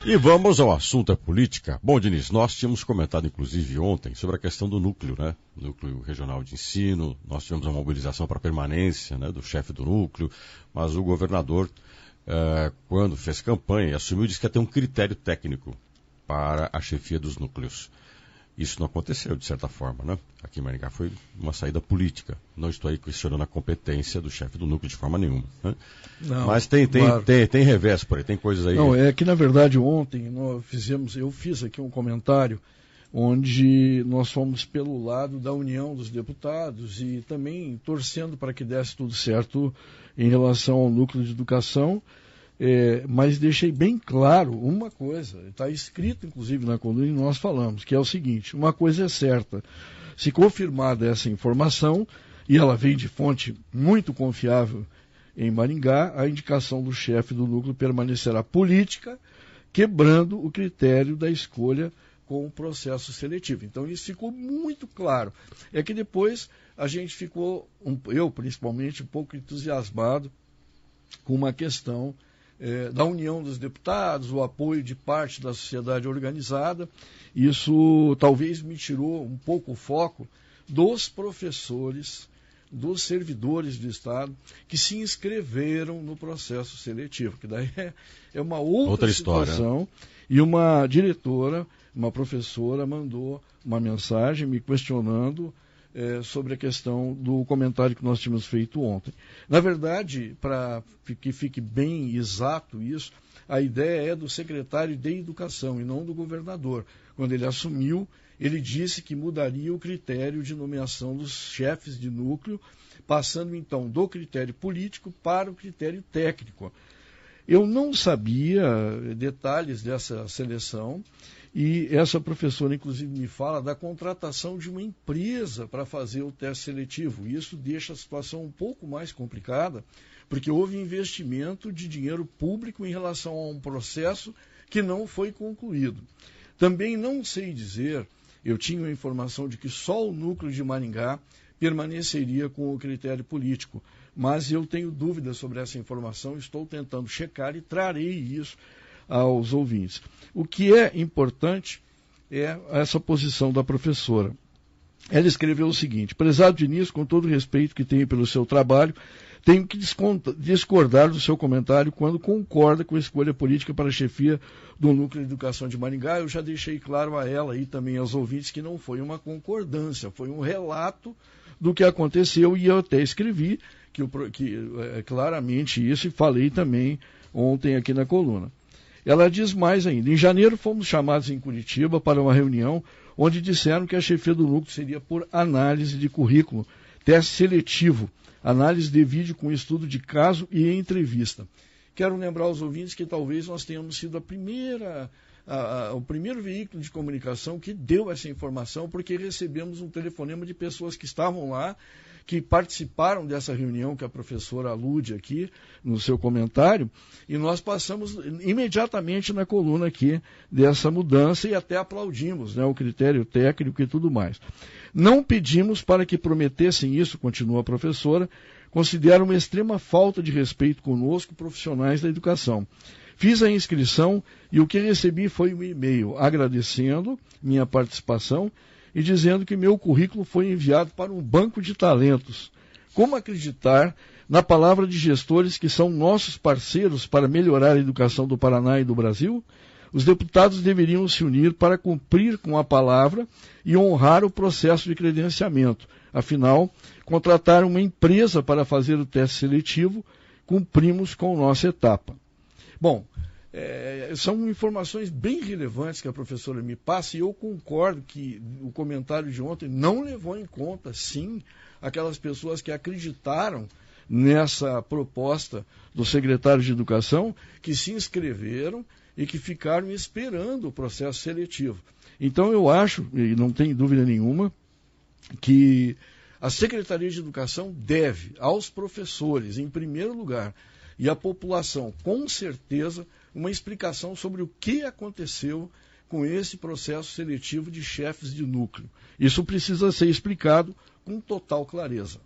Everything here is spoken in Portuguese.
E vamos ao assunto da política. Bom, Diniz, nós tínhamos comentado, inclusive, ontem, sobre a questão do núcleo, né? Núcleo regional de ensino. Nós tivemos a mobilização para a permanência, né, do chefe do núcleo, mas o governador, quando fez campanha, assumiu e disse que ia ter um critério técnico para a chefia dos núcleos. Isso não aconteceu, de certa forma, né? Aqui em Maringá foi uma saída política. Não estou aí questionando a competência do chefe do núcleo de forma nenhuma, né? Não, mas tem claro. tem revés por aí, tem coisas aí. Não, é que na verdade ontem eu fiz aqui um comentário onde nós fomos pelo lado da União dos Deputados e também torcendo para que desse tudo certo em relação ao núcleo de educação. Mas deixei bem claro uma coisa, está escrito inclusive na coluna e nós falamos, que é o seguinte: uma coisa é certa, se confirmada essa informação, e ela vem de fonte muito confiável em Maringá, a indicação do chefe do núcleo permanecerá política, quebrando o critério da escolha com o processo seletivo. Então isso ficou muito claro. É que depois a gente ficou, eu principalmente, um pouco entusiasmado com uma questão da União dos Deputados, o apoio de parte da sociedade organizada. Isso talvez me tirou um pouco o foco dos professores, dos servidores do Estado que se inscreveram no processo seletivo, que daí é uma outra situação. História. E uma diretora, uma professora, mandou uma mensagem me questionando sobre a questão do comentário que nós tínhamos feito ontem. Na verdade, para que fique bem exato isso, a ideia é do secretário de Educação e não do governador. Quando ele assumiu, ele disse que mudaria o critério de nomeação dos chefes de núcleo, passando então do critério político para o critério técnico. Eu não sabia detalhes dessa seleção. E essa professora, inclusive, me fala da contratação de uma empresa para fazer o teste seletivo. Isso deixa a situação um pouco mais complicada, porque houve investimento de dinheiro público em relação a um processo que não foi concluído. Também não sei dizer, eu tinha a informação de que só o núcleo de Maringá permaneceria com o critério político, mas eu tenho dúvidas sobre essa informação, estou tentando checar e trarei isso aos ouvintes. O que é importante é essa posição da professora. Ela escreveu o seguinte: prezado Diniz, com todo o respeito que tenho pelo seu trabalho, tenho que discordar do seu comentário quando concorda com a escolha política para a chefia do Núcleo de Educação de Maringá. Eu já deixei claro a ela e também aos ouvintes que não foi uma concordância, foi um relato do que aconteceu, e eu até escrevi claramente isso e falei também ontem aqui na coluna. Ela diz mais ainda: em janeiro fomos chamados em Curitiba para uma reunião onde disseram que a chefia do núcleo seria por análise de currículo, teste seletivo, análise de vídeo com estudo de caso e entrevista. Quero lembrar aos ouvintes que talvez nós tenhamos sido o primeiro veículo de comunicação que deu essa informação, porque recebemos um telefonema de pessoas que estavam lá, que participaram dessa reunião que a professora alude aqui no seu comentário, e nós passamos imediatamente na coluna aqui dessa mudança e até aplaudimos, né, o critério técnico e tudo mais. Não pedimos para que prometessem isso, continua a professora, considero uma extrema falta de respeito conosco, profissionais da educação. Fiz a inscrição e o que recebi foi um e-mail agradecendo minha participação e dizendo que meu currículo foi enviado para um banco de talentos. Como acreditar na palavra de gestores que são nossos parceiros para melhorar a educação do Paraná e do Brasil? Os deputados deveriam se unir para cumprir com a palavra e honrar o processo de credenciamento. Afinal, contrataram uma empresa para fazer o teste seletivo, cumprimos com nossa etapa. Bom, são informações bem relevantes que a professora me passa, e eu concordo que o comentário de ontem não levou em conta, sim, aquelas pessoas que acreditaram nessa proposta do secretário de Educação, que se inscreveram e que ficaram esperando o processo seletivo. Então eu acho, e não tenho dúvida nenhuma, que a Secretaria de Educação deve aos professores, em primeiro lugar, e à população, com certeza, uma explicação sobre o que aconteceu com esse processo seletivo de chefes de núcleo. Isso precisa ser explicado com total clareza.